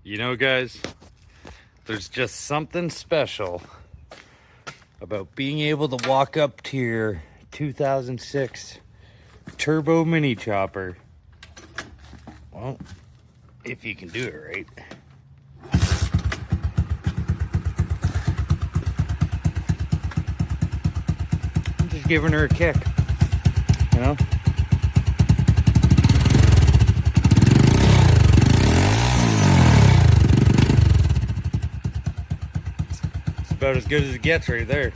You know, guys, there's just something special about being able to walk up to your 2006 turbo mini chopper. Well, if you can do it right. I'm just giving her a kick, you know? It's about as good as it gets right there.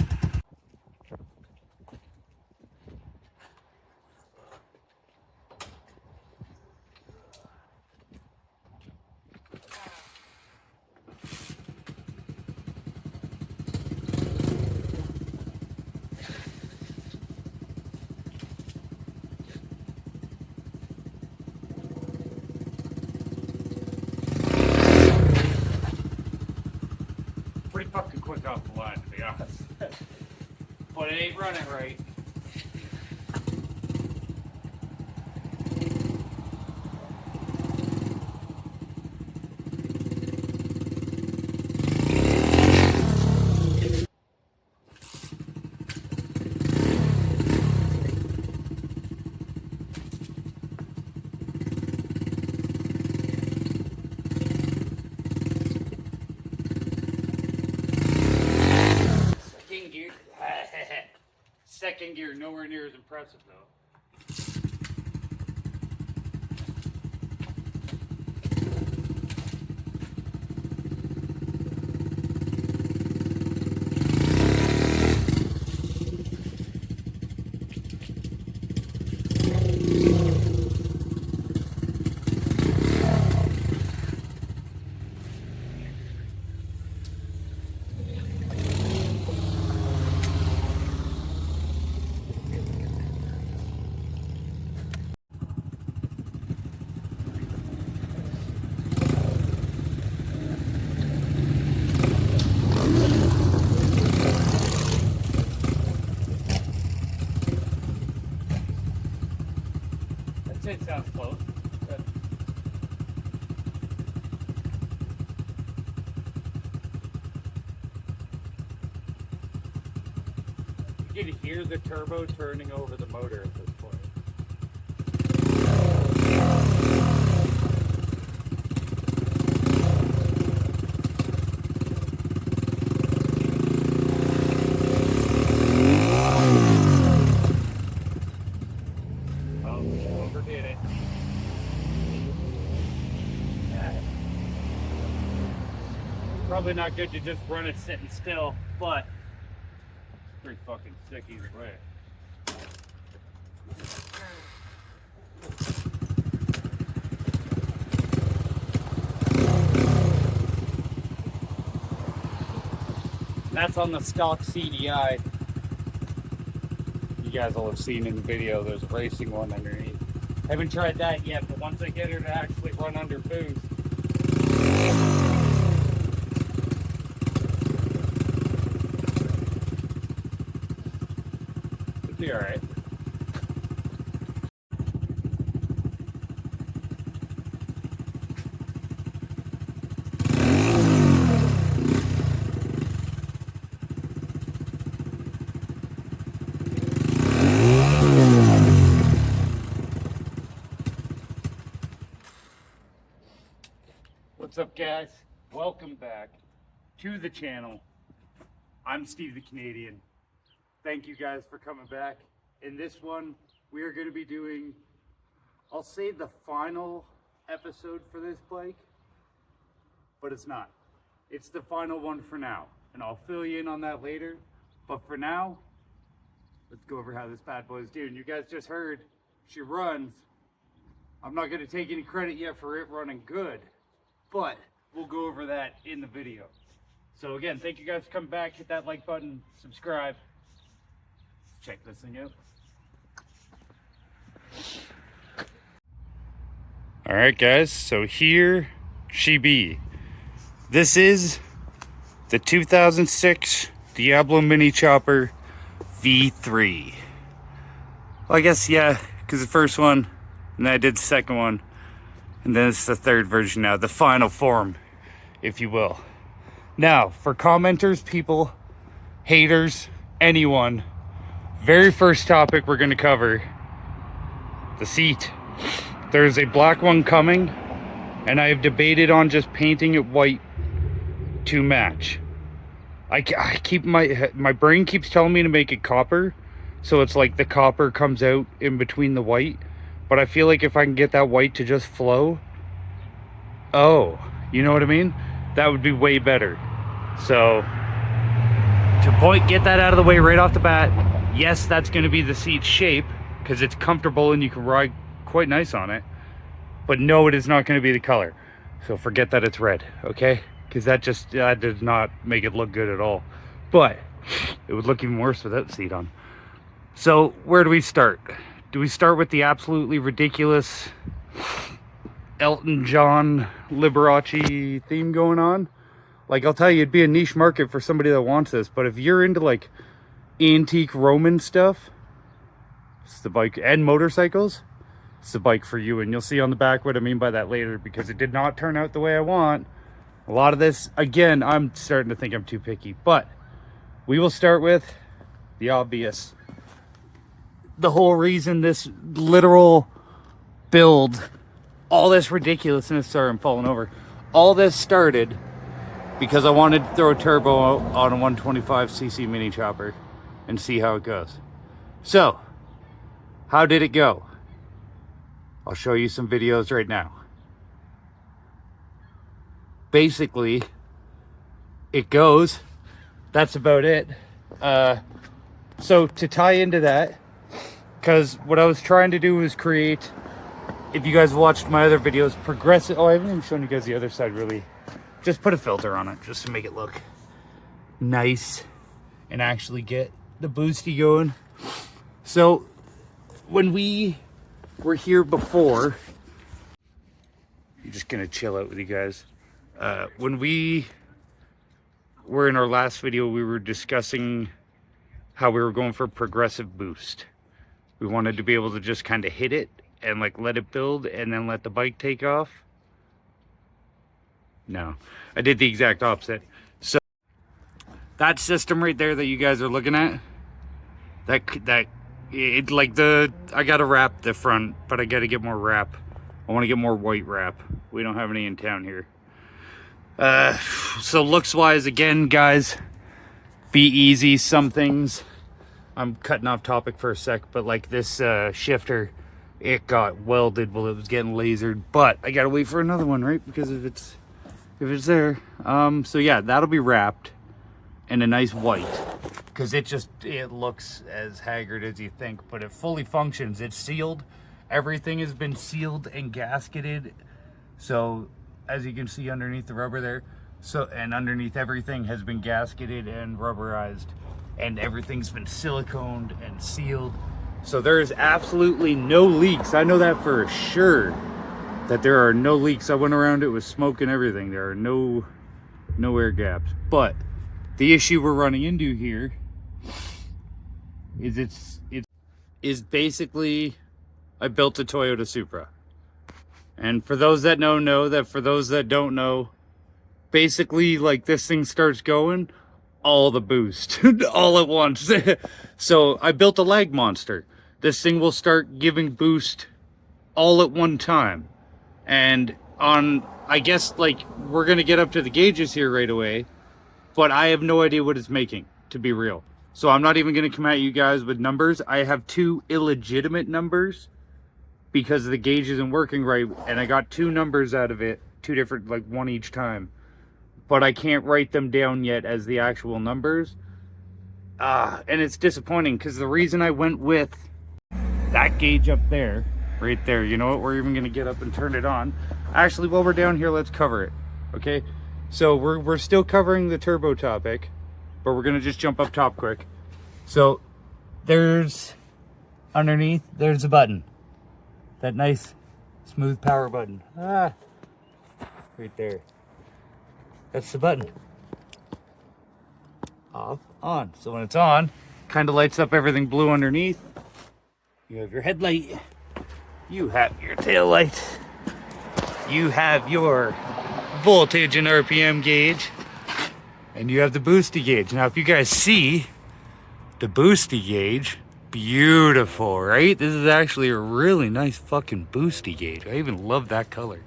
Pretty fucking quick off the line, to be honest. But it ain't running right. Second gear, nowhere near as impressive though. It sounds close. Good. You can hear the turbo turning over the motor at this point. Overdid it. Probably not good to just run it sitting still, but it's pretty fucking sick either way. That's on the stock CDI. You guys will have seen in the video, there's a racing one underneath. Haven't tried that yet, but once I get her to actually run under boost, it'll be alright. What's up, guys? Welcome back to the channel. I'm Steve the Canadian. Thank you guys for coming back. In this one, we are going to be doing, I'll say, the final episode for this bike, but it's not. It's the final one for now, and I'll fill you in on that later. But for now, let's go over how this bad boy is doing. You guys just heard she runs. I'm not going to take any credit yet for it running good, but we'll go over that in the video. So again, thank you guys for coming back. Hit that like button, subscribe. Let's check this thing out. All right, guys, so here she be. This is the 2006 Diablo Mini Chopper V3. Well, I guess, yeah, because the first one, and then I did the second one, and then it's the third version now, the final form, if you will. Now, for commenters, people, haters, anyone, very first topic we're going to cover, the seat. There's a black one coming, and I have debated on just painting it white to match. I keep my brain keeps telling me to make it copper, so it's like the copper comes out in between the white, but I feel like if I can get that white to just flow, oh, you know what I mean? That would be way better. So to get that out of the way right off the bat, yes, that's going to be the seat shape because it's comfortable and you can ride quite nice on it, but no, it is not going to be the color. So forget that it's red, okay? Because that does not make it look good at all, but it would look even worse without the seat on. So where do we start? Do we start with the absolutely ridiculous Elton John Liberace theme going on? Like, I'll tell you, it'd be a niche market for somebody that wants this, but if you're into like antique Roman stuff, it's the bike, and motorcycles, it's the bike for you. And you'll see on the back what I mean by that later, because it did not turn out the way I want. A lot of this, again, I'm starting to think I'm too picky, but we will start with the obvious. The whole reason this literal build, all this ridiculousness, sorry, I'm falling over. All this started because I wanted to throw a turbo on a 125cc mini chopper and see how it goes. So, how did it go? I'll show you some videos right now. Basically, it goes. That's about it. So to tie into that, because what I was trying to do was create, if you guys watched my other videos, progressive. Oh, I haven't even shown you guys the other side really. Just put a filter on it just to make it look nice and actually get the boosty going. So when we were here before, I'm just gonna chill out with you guys. When we were in our last video, we were discussing how we were going for progressive boost. We wanted to be able to just kind of hit it and like let it build and then let the bike take off. No, I did the exact opposite. So that system right there that you guys are looking at, I gotta wrap the front, but I gotta get more wrap. I want to get more white wrap. We don't have any in town here. So looks wise, again, guys, be easy. Some things, I'm cutting off topic for a sec, but like this shifter, it got welded while it was getting lasered, but I gotta wait for another one, right? Because if it's there. So yeah, that'll be wrapped in a nice white, because it looks as haggard as you think, but it fully functions. It's sealed. Everything has been sealed and gasketed. So as you can see underneath the rubber there, and underneath everything has been gasketed and rubberized, and everything's been siliconed and sealed. So there is absolutely no leaks. I know that for sure, that there are no leaks. I went around it with smoke and everything. There are no air gaps. But the issue we're running into here is basically, I built a Toyota Supra. And for those that know that. For those that don't know, basically, like, this thing starts going, all the boost, all at once. So I built a lag monster. This thing will start giving boost all at one time. And I guess, like, we're gonna get up to the gauges here right away, but I have no idea what it's making, to be real. So I'm not even gonna come at you guys with numbers. I have two illegitimate numbers because the gauge isn't working right, and I got two numbers out of it, two different, like one each time, but I can't write them down yet as the actual numbers. And it's disappointing, because the reason I went with that gauge up there, right there, you know what, we're even gonna get up and turn it on. Actually, while we're down here, let's cover it, okay? So we're still covering the turbo topic, but we're gonna just jump up top quick. So there's, underneath, there's a button. That nice smooth power button. Right there. That's the button. Off, on. So when it's on, kind of lights up everything blue underneath. You have your headlight. You have your tail light. You have your voltage and RPM gauge, and you have the boosty gauge. Now if you guys see the boosty gauge, beautiful, right? This is actually a really nice fucking boosty gauge. I even love that color.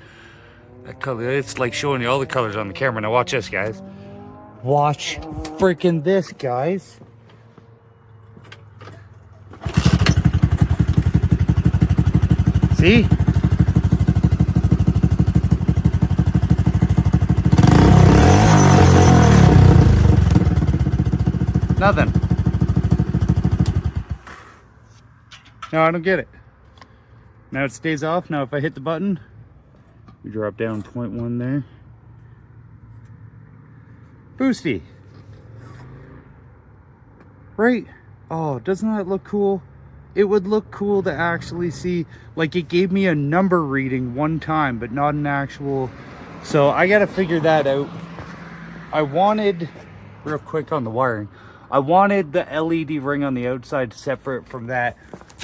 That color, it's like showing you all the colors on the camera. Now watch this, guys. Watch freaking this, guys. See? Nothing. No, I don't get it. Now it stays off. Now if I hit the button, we drop down 0.1 there. Boosty. Right? Oh, doesn't that look cool? It would look cool to actually see, like it gave me a number reading one time, but not an actual. So I gotta figure that out. I wanted, real quick on the wiring, I wanted the LED ring on the outside separate from that,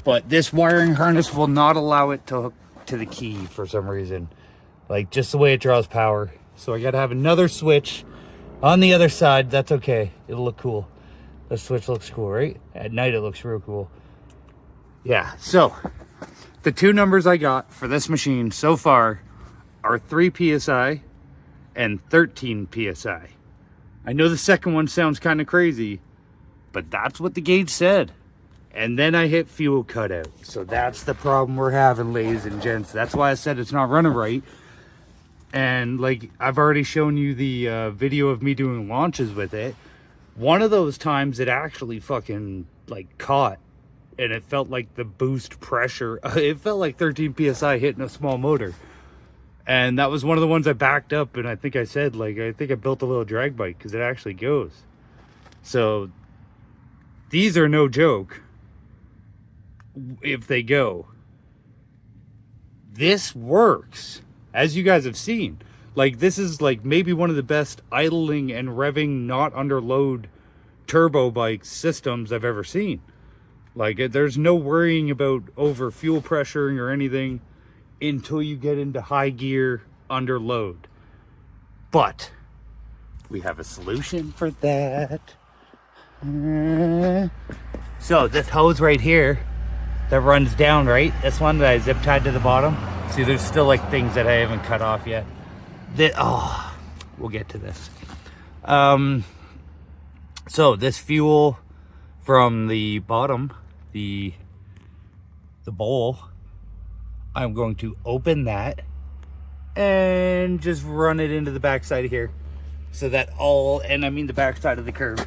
but this wiring harness will not allow it to hook to the key for some reason. Like just the way it draws power. So I gotta have another switch on the other side. That's okay, it'll look cool. The switch looks cool, right? At night it looks real cool. Yeah, so the two numbers I got for this machine so far are 3 PSI and 13 PSI. I know the second one sounds kind of crazy, but that's what the gauge said. And then I hit fuel cutout. So that's the problem we're having, ladies and gents. That's why I said it's not running right. And like I've already shown you the video of me doing launches with it. One of those times it actually fucking like caught. And it felt like the boost pressure, it felt like 13 PSI hitting a small motor. And that was one of the ones I backed up, and I think I said, like, I think I built a little drag bike because it actually goes. So these are no joke if they go. This works, as you guys have seen. Like, this is like maybe one of the best idling and revving, not under load turbo bike systems I've ever seen. Like, there's no worrying about over fuel pressuring or anything until you get into high gear under load. But we have a solution for that. So this hose right here that runs down, right? This one that I zip tied to the bottom. See, there's still like things that I haven't cut off yet. We'll get to this. So this fuel from the bottom, the bowl, I'm going to open that and just run it into the backside of here, so that the backside of the curve,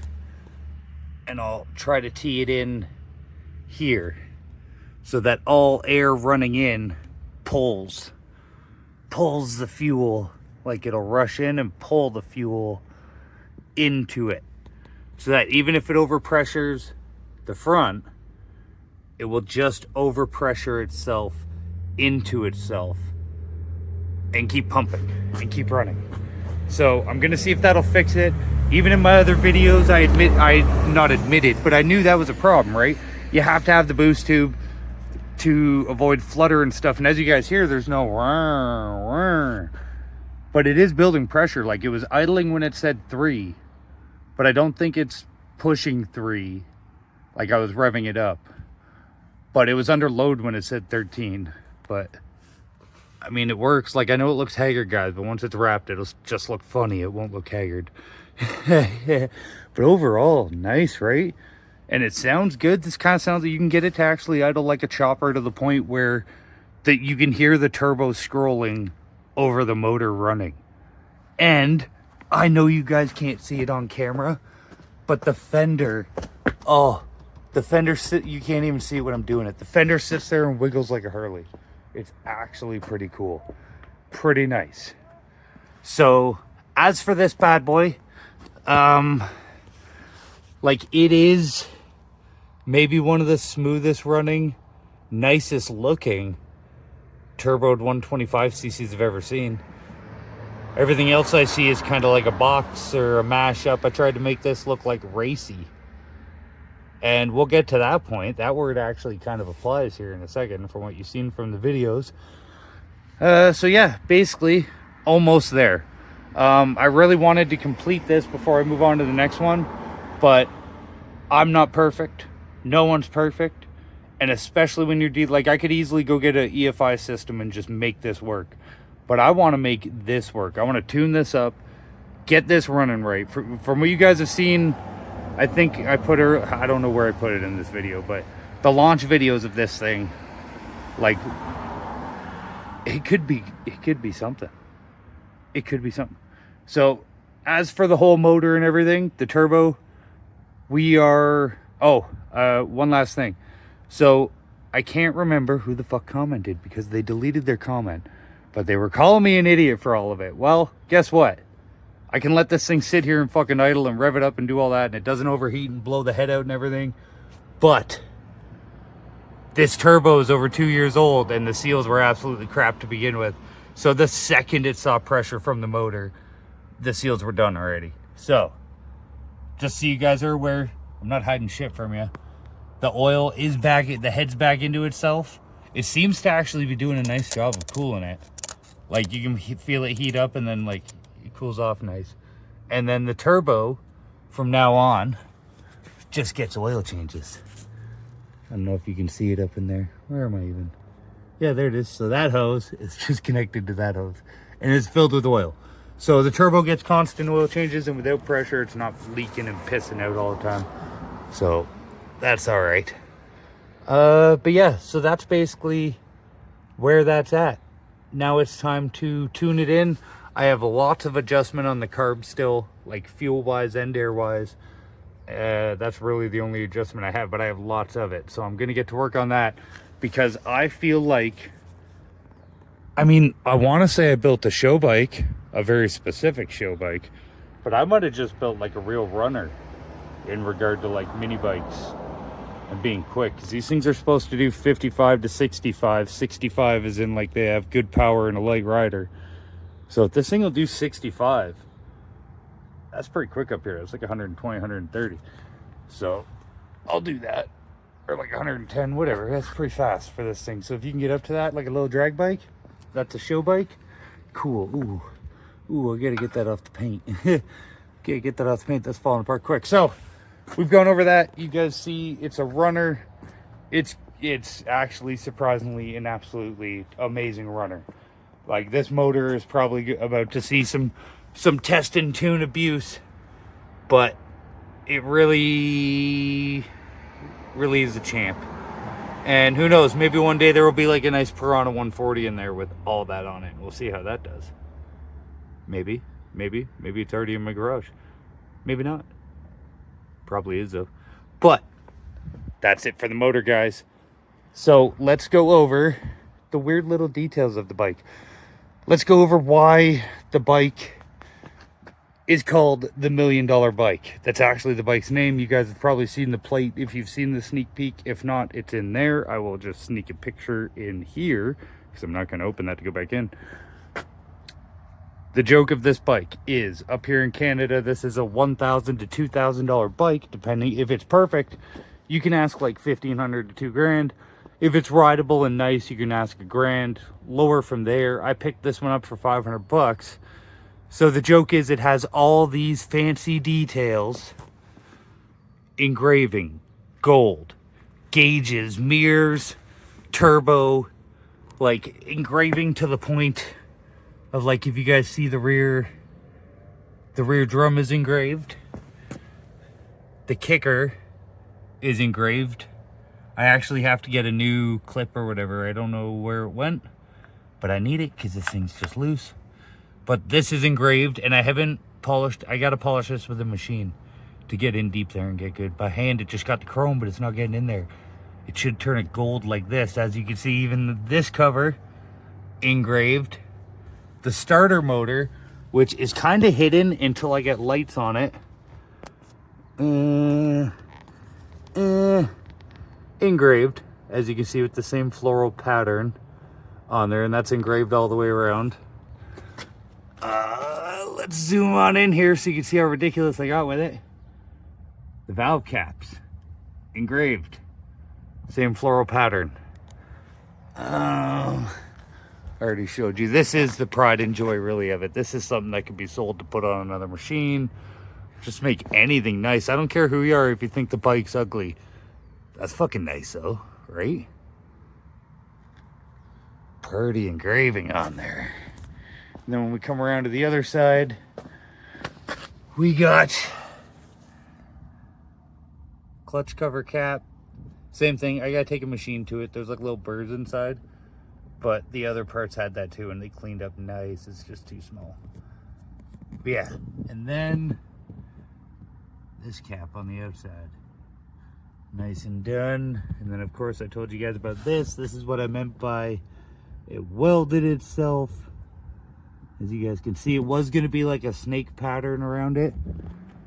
and I'll try to tee it in here so that all air running in pulls the fuel, like it'll rush in and pull the fuel into it, so that even if it overpressures the front, it will just overpressure itself into itself and keep pumping and keep running. So I'm gonna see if that'll fix it. Even in my other videos, but I knew that was a problem, right? You have to have the boost tube to avoid flutter and stuff. And as you guys hear, there's no whir, whir. But it is building pressure. Like, it was idling when it said 3, but I don't think it's pushing 3. Like, I was revving it up, but it was under load when it said 13. But I mean, it works. Like, I know it looks haggard, guys, but once it's wrapped, it'll just look funny. It won't look haggard. But overall, nice, right? And it sounds good. This kind of sounds like you can get it to actually idle like a chopper, to the point where that you can hear the turbo scrolling over the motor running. And I know you guys can't see it on camera, but the fender, you can't even see it when I'm doing it. The fender sits there and wiggles like a Hurley. It's actually pretty cool. Pretty nice. So as for this bad boy, like, it is maybe one of the smoothest running, nicest looking turboed 125cc's I've ever seen. Everything else I see is kind of like a box or a mashup. I tried to make this look like racy, and we'll get to that point. That word actually kind of applies here in a second from what you've seen from the videos. So yeah, basically almost there. I really wanted to complete this before I move on to the next one, but I'm not perfect. No one's perfect. And especially when you're like, I could easily go get an EFI system and just make this work. But I want to make this work. I want to tune this up, get this running right. From what you guys have seen, I think I put her, I don't know where I put it in this video, but the launch videos of this thing, like, it could be something. It could be something. So as for the whole motor and everything, the turbo, we are, one last thing. So I can't remember who the fuck commented because they deleted their comment, but they were calling me an idiot for all of it. Well, guess what? I can let this thing sit here and fucking idle and rev it up and do all that, and it doesn't overheat and blow the head out and everything. But this turbo is over 2 years old and the seals were absolutely crap to begin with. So the second it saw pressure from the motor, the seals were done already. So just so you guys are aware, I'm not hiding shit from you. The oil is back, the head's back into itself. It seems to actually be doing a nice job of cooling it. Like, you can feel it heat up and then like it cools off nice. And then the turbo from now on just gets oil changes. I don't know if you can see it up in there. Where am I even? Yeah, there it is. So that hose is just connected to that hose and it's filled with oil. So the turbo gets constant oil changes, and without pressure, it's not leaking and pissing out all the time. So that's all right. But yeah, so that's basically where that's at. Now it's time to tune it in. I have a lot of adjustment on the carb still, like fuel wise and air wise. That's really the only adjustment I have, but I have lots of it. So I'm going to get to work on that because I feel like, I mean, I want to say I built a show bike, a very specific show bike, but I might have just built like a real runner in regard to like mini bikes and being quick, because these things are supposed to do 55 to 65. 65 is in like they have good power and a light rider. So if this thing will do 65, that's pretty quick up here. It's like 120, 130. So I'll do that. Or like 110, whatever. That's pretty fast for this thing. So if you can get up to that, like a little drag bike, that's a show bike. Cool. Ooh, I gotta get that off the paint. Okay, get that off the paint. That's falling apart quick. So we've gone over that. You guys see it's a runner. It's actually surprisingly an absolutely amazing runner. Like, this motor is probably about to see some test and tune abuse, but it really is a champ. And who knows, maybe one day there will be like a nice Piranha 140 in there with all that on it. We'll see how that does. Maybe it's already in my garage. Maybe not. Probably is though. But that's it for the motor, guys. So let's go over the weird little details of the bike. Let's go over why the bike is called the $1 Million Bike. That's actually the bike's name. You guys have probably seen the plate if you've seen the sneak peek. If not, it's in there. I will just sneak a picture in here because I'm not going to open that to go back in. The joke of this bike is, up here in Canada, this is a $1,000 to $2,000 bike, depending. If it's perfect, you can ask like $1,500 to $2,000. If it's rideable and nice, you can ask $1,000. Lower from there, I picked this one up for $500. So the joke is, it has all these fancy details: engraving, gold, gauges, mirrors, turbo, like engraving to the point of, like, if you guys see the rear drum is engraved. The kicker is engraved. I actually have to get a new clip or whatever. I don't know where it went, but I need it because this thing's just loose. But this is engraved, and I haven't polished. I got to polish this with a machine to get in deep there and get good. By hand, it just got the chrome, but it's not getting in there. It should turn it gold like this. As you can see, even this cover engraved. The starter motor, which is kind of hidden until I get lights on it, engraved, as you can see, with the same floral pattern on there, and that's engraved all the way around. Let's zoom on in here so you can see how ridiculous I got with it. The valve caps, engraved, same floral pattern. Are I already showed you. This is the pride and joy really of it. This is something that could be sold to put on another machine. Just make anything nice. I don't care who you are if you think the bike's ugly. That's fucking nice though, right? Pretty engraving on there. And then when we come around to the other side, we got clutch cover cap. Same thing. I gotta take a machine to it. There's like little birds inside, but the other parts had that too, and they cleaned up nice. It's just too small. But yeah, and then this cap on the outside, nice and done. And then of course I told you guys about this. This is what I meant by it welded itself. As you guys can see, it was going to be like a snake pattern around it.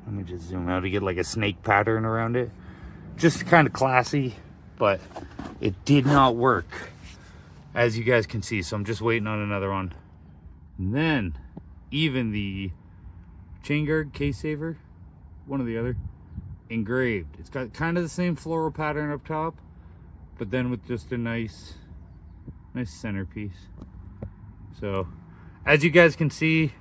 Let me just zoom out to get like a snake pattern around it. Just kind of classy, but it did not work, as you guys can see. So I'm just waiting on another one. And then even the chain guard, case saver, one or the other, engraved. It's got kind of the same floral pattern up top, but then with just a nice centerpiece. So as you guys can see,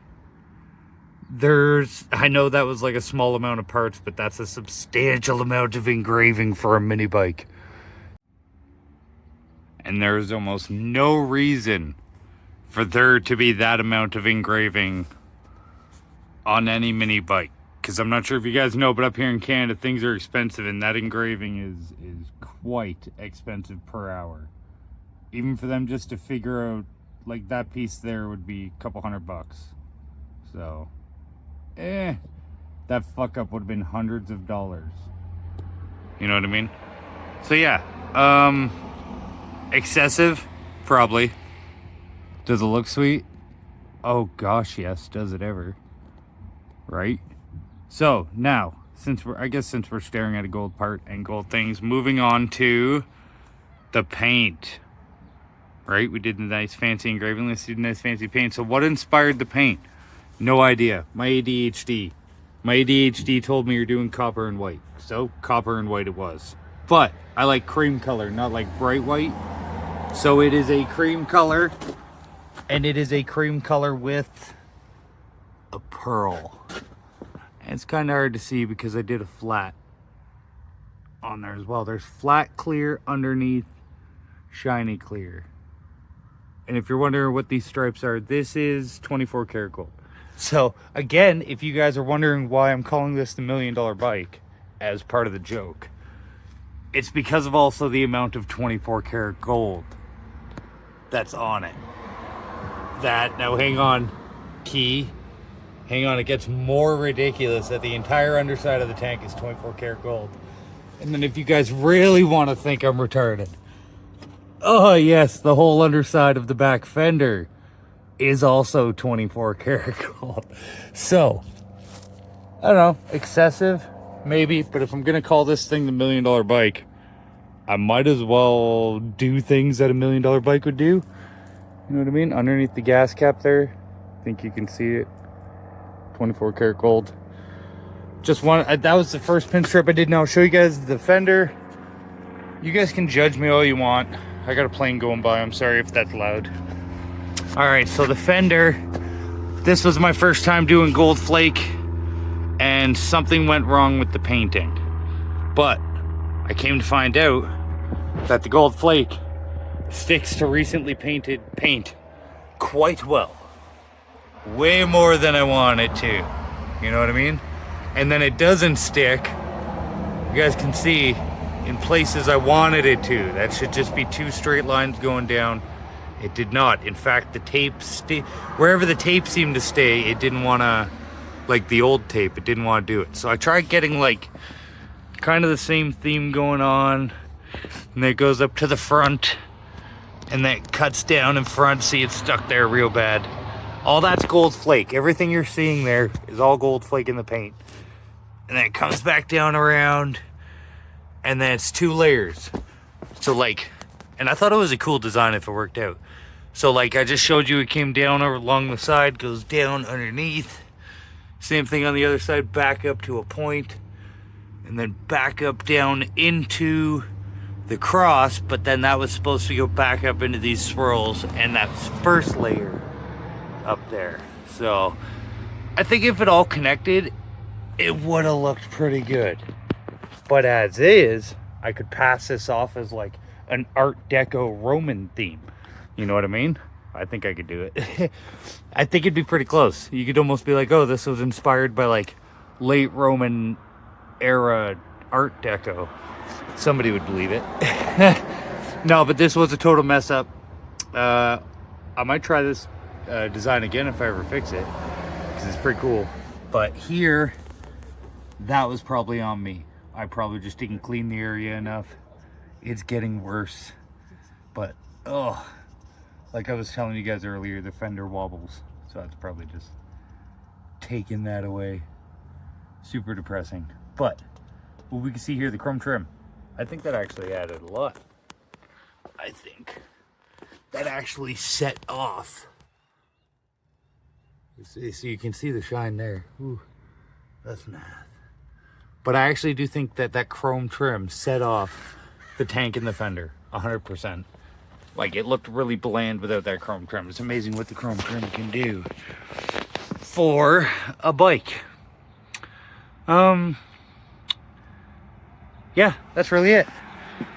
I know that was like a small amount of parts, but that's a substantial amount of engraving for a mini bike. And there's almost no reason for there to be that amount of engraving on any mini bike. Because I'm not sure if you guys know, but up here in Canada, things are expensive, and that engraving is quite expensive per hour. Even for them just to figure out, like that piece there would be a couple $100. So, that fuck up would have been hundreds of dollars. You know what I mean? So yeah, excessive, probably. Does it look sweet? Oh gosh, yes. Does it ever? Right? So now, since we're staring at a gold part and gold things, moving on to the paint. Right? We did the nice fancy engraving. Let's do the nice fancy paint. So what inspired the paint? No idea. My ADHD told me you're doing copper and white. So copper and white it was. But I like cream color, not like bright white. So it is a cream color. And it is a cream color with a pearl. And it's kind of hard to see because I did a flat on there as well. There's flat clear underneath, shiny clear. And if you're wondering what these stripes are, this is 24 karat gold. So again, if you guys are wondering why I'm calling this the $1 million bike as part of the joke, it's because of also the amount of 24 karat gold that's on it. Now hang on, hang on, it gets more ridiculous that the entire underside of the tank is 24 karat gold. And then if you guys really want to think I'm retarded, oh yes, the whole underside of the back fender is also 24 karat gold. So, I don't know, excessive, maybe, but if I'm gonna call this thing the $1 million bike, I might as well do things that a $1 million bike would do. You know what I mean? Underneath the gas cap there, I think you can see it. 24 karat gold. That was the first pin strip I did. Now I'll show you guys the fender. You guys can judge me all you want. I got a plane going by. I'm sorry if that's loud. All right, so the fender, this was my first time doing gold flake, and something went wrong with the painting. But I came to find out that the gold flake sticks to recently painted paint quite well. Way more than I want it to. You know what I mean? And then it doesn't stick. You guys can see in places I wanted it to. That should just be 2 straight lines going down. It did not. In fact, the tape wherever the tape seemed to stay, it didn't want to, like the old tape, it didn't want to do it. So I tried getting like kind of the same theme going on, and then it goes up to the front, and then it cuts down in front. See, it's stuck there real bad. All that's gold flake. Everything you're seeing there is all gold flake in the paint. And then it comes back down around, and then it's 2 layers. So like, and I thought it was a cool design if it worked out. So like I just showed you, it came down over along the side, goes down underneath. Same thing on the other side, back up to a point, and then back up down into the cross, but then that was supposed to go back up into these swirls, and that's first layer up there. So I think if it all connected, it would have looked pretty good. But as is, I could pass this off as like an Art Deco Roman theme. You know what I mean? I think I could do it. I think it'd be pretty close. You could almost be like, oh, this was inspired by like late Roman era Art Deco. Somebody would believe it. No, but this was a total mess up. I might try this design again if I ever fix it, because it's pretty cool. But here, that was probably on me. I probably just didn't clean the area enough. It's getting worse. But, oh, like I was telling you guys earlier, the fender wobbles. So that's probably just taking that away. Super depressing. But what we can see here, the chrome trim, I think that actually added a lot. I think that actually set off. So you can see the shine there. Ooh, that's nice. But I actually do think that that chrome trim set off the tank and the fender 100%. Like, it looked really bland without that chrome trim. It's amazing what the chrome trim can do for a bike. Yeah, that's really it.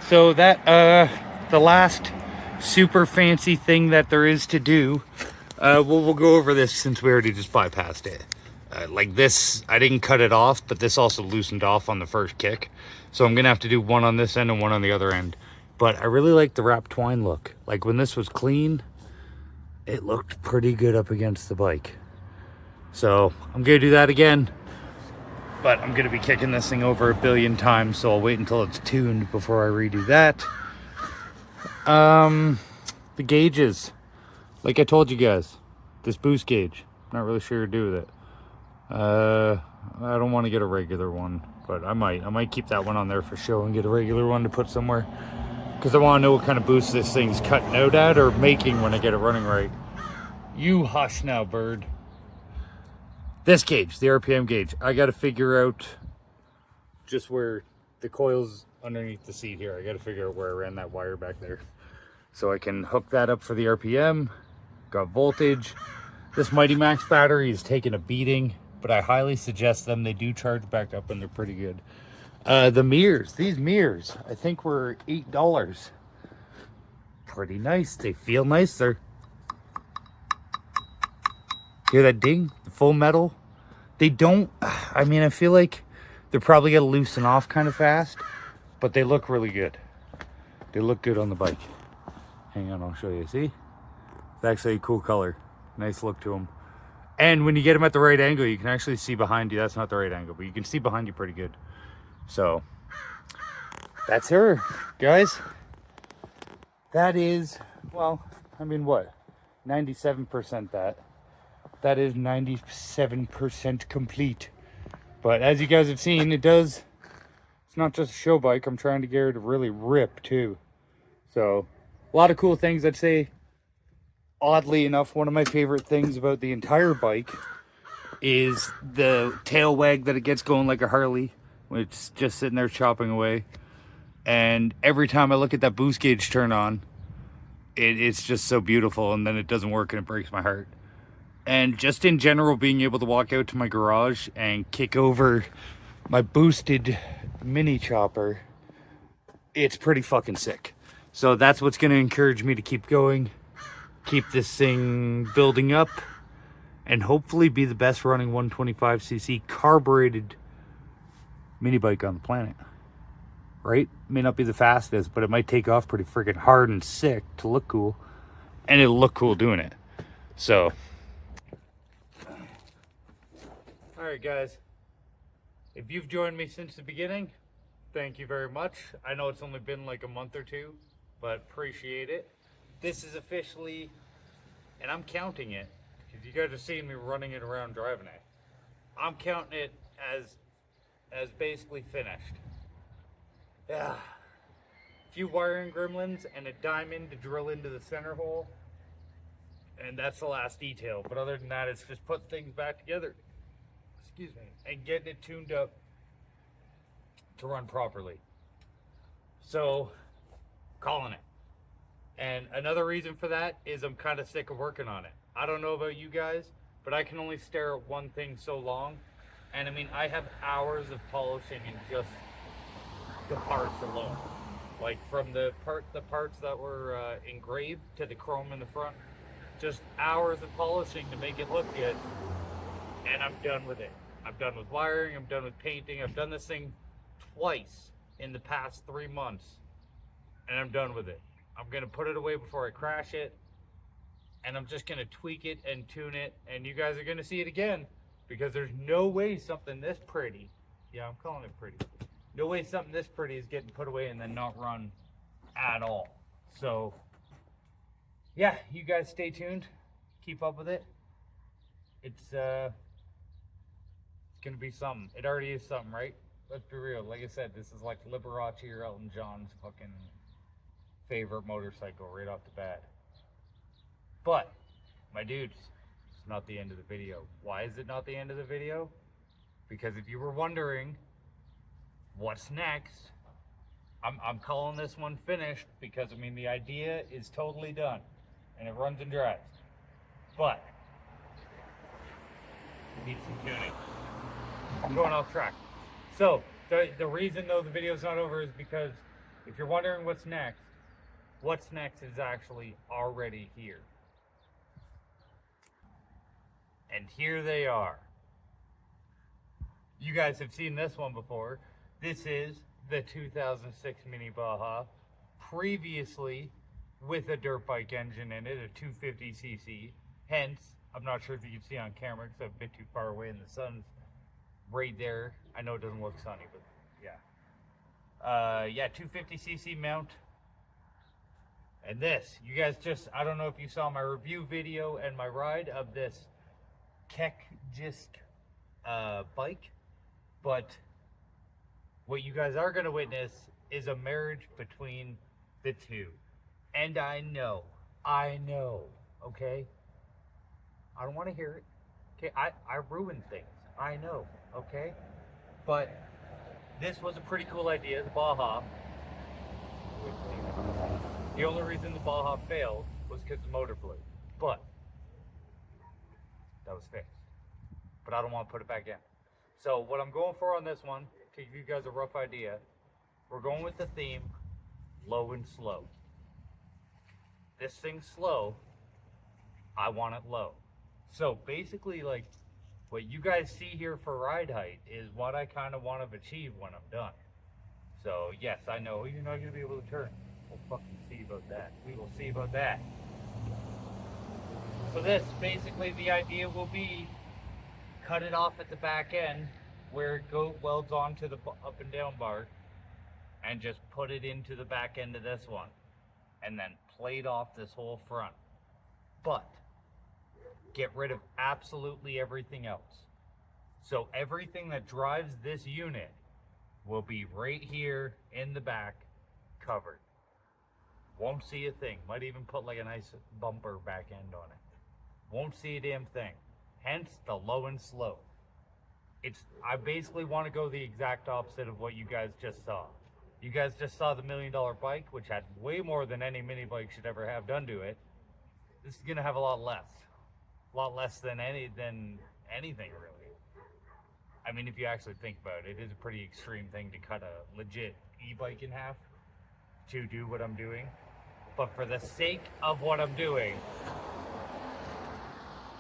So that, the last super fancy thing that there is to do, we'll go over this since we already just bypassed it. Like this, I didn't cut it off, but this also loosened off on the first kick. So I'm gonna have to do one on this end and one on the other end. But I really like the wrap twine look. Like when this was clean, it looked pretty good up against the bike. So I'm gonna do that again. But I'm gonna be kicking this thing over 1 billion times, so I'll wait until it's tuned before I redo that. The gauges, like I told you guys, this boost gauge, not really sure what to do with it. I don't want to get a regular one, but I might keep that one on there for show and get a regular one to put somewhere, because I want to know what kind of boost this thing's cutting out at or making when I get it running right. You hush now, bird. This gauge, the RPM gauge, I got to figure out just where the coil's underneath the seat here. I got to figure out where I ran that wire back there, so I can hook that up for the RPM. Got voltage. This Mighty Max battery is taking a beating, but I highly suggest them. They do charge back up and they're pretty good. The mirrors, these mirrors, I think were $8. Pretty nice. They feel nicer. Hear that ding? The full metal. They don't, I mean, I feel like they're probably gonna loosen off kind of fast, but they look really good. They look good on the bike. Hang on, I'll show you. See? It's actually a cool color. Nice look to them. And when you get them at the right angle, you can actually see behind you. That's not the right angle, but you can see behind you pretty good. So that's her, guys. That is, well, I mean, what? 97% that. That is 97% complete. But as you guys have seen, it's not just a show bike. I'm trying to get her to really rip too. So a lot of cool things. I'd say, oddly enough, one of my favorite things about the entire bike is the tail wag that it gets going like a Harley. It's just sitting there chopping away. And every time I look at that boost gauge turn on, it's just so beautiful, and then it doesn't work and it breaks my heart. And just in general, being able to walk out to my garage and kick over my boosted mini chopper, it's pretty fucking sick. So that's what's going to encourage me to keep going, keep this thing building up, and hopefully be the best running 125cc carbureted mini bike on the planet. Right? May not be the fastest, but it might take off pretty freaking hard and sick to look cool. And it'll look cool doing it. So, alright guys, if you've joined me since the beginning, thank you very much. I know it's only been like a month or two, but appreciate it. This is officially, and I'm counting it, because you guys are seeing me running it around driving it. I'm counting it as basically finished. Yeah. A few wiring gremlins and a diamond to drill into the center hole, and that's the last detail. But other than that, it's just putting things back together. Excuse me. And getting it tuned up to run properly. So Calling it. And another reason for that is I'm kind of sick of working on it. I don't know about you guys, but I can only stare at one thing so long. And I mean, I have hours of polishing in just the parts alone. Like from the parts that were engraved to the chrome in the front, just hours of polishing to make it look good, and I'm done with it. I'm done with wiring, I'm done with painting. I've done this thing twice in the past 3 months, and I'm done with it. I'm gonna put it away before I crash it, and I'm just gonna tweak it and tune it, and you guys are gonna see it again, because there's no way something this pretty, yeah, I'm calling it pretty, no way something this pretty is getting put away and then not run at all. So yeah, you guys stay tuned, keep up with it. It's gonna be something. It already is something, right? Let's be real. Like I said, this is like Liberace or Elton John's fucking favorite motorcycle right off the bat. But my dudes, it's not the end of the video. Why is it not the end of the video? Because if you were wondering what's next, I'm calling this one finished, because I mean the idea is totally done and it runs and drives. But need some tuning. I'm going off track. So the reason though the video's not over is because if you're wondering what's next is actually already here. And here they are. You guys have seen this one before. This is the 2006 Mini Baja, previously with a dirt bike engine in it, a 250cc. Hence, I'm not sure if you can see on camera because I'm a bit too far away and the sun's right there. I know it doesn't look sunny, but yeah. Yeah, 250cc mount. And this, you guys just, I don't know if you saw my review video and my ride of this Kekjisk bike, but what you guys are going to witness is a marriage between the two. And I know, okay? I don't want to hear it. Okay, I ruin things. I know, okay? But this was a pretty cool idea, the Baja. The only reason the Baja failed was because the motor blew. But that was fixed. But I don't want to put it back in. So what I'm going for on this one, to give you guys a rough idea, we're going with the theme, low and slow. This thing's slow, I want it low. So basically, like, what you guys see here for ride height is what I kind of want to achieve when I'm done. So yes, I know you're not going to be able to turn. We'll fucking see about that. We will see about that. So this, basically the idea will be, cut it off at the back end where it welds onto the up and down bar, and just put it into the back end of this one, and then plate off this whole front. But get rid of absolutely everything else. So everything that drives this unit will be right here in the back, covered. Won't see a thing. Might even put like a nice bumper back end on it. Won't see a damn thing. Hence the low and slow. I basically want to go the exact opposite of what you guys just saw. You guys just saw the $1 million bike, which had way more than any mini bike should ever have done to it. This is gonna have a lot less. A lot less than anything really. I mean, if you actually think about it, it is a pretty extreme thing to cut a legit e-bike in half to do what I'm doing. But for the sake of what I'm doing,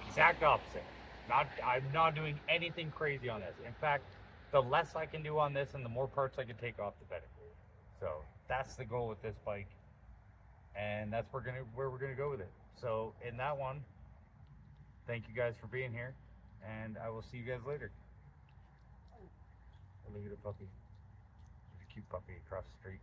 exact opposite. I'm not doing anything crazy on this. In fact, the less I can do on this and the more parts I can take off, the better. So that's the goal with this bike, and that's where we're gonna go with it. So in that one, thank you guys for being here, and I will see you guys later. Look at the puppy. There's a cute puppy across the street.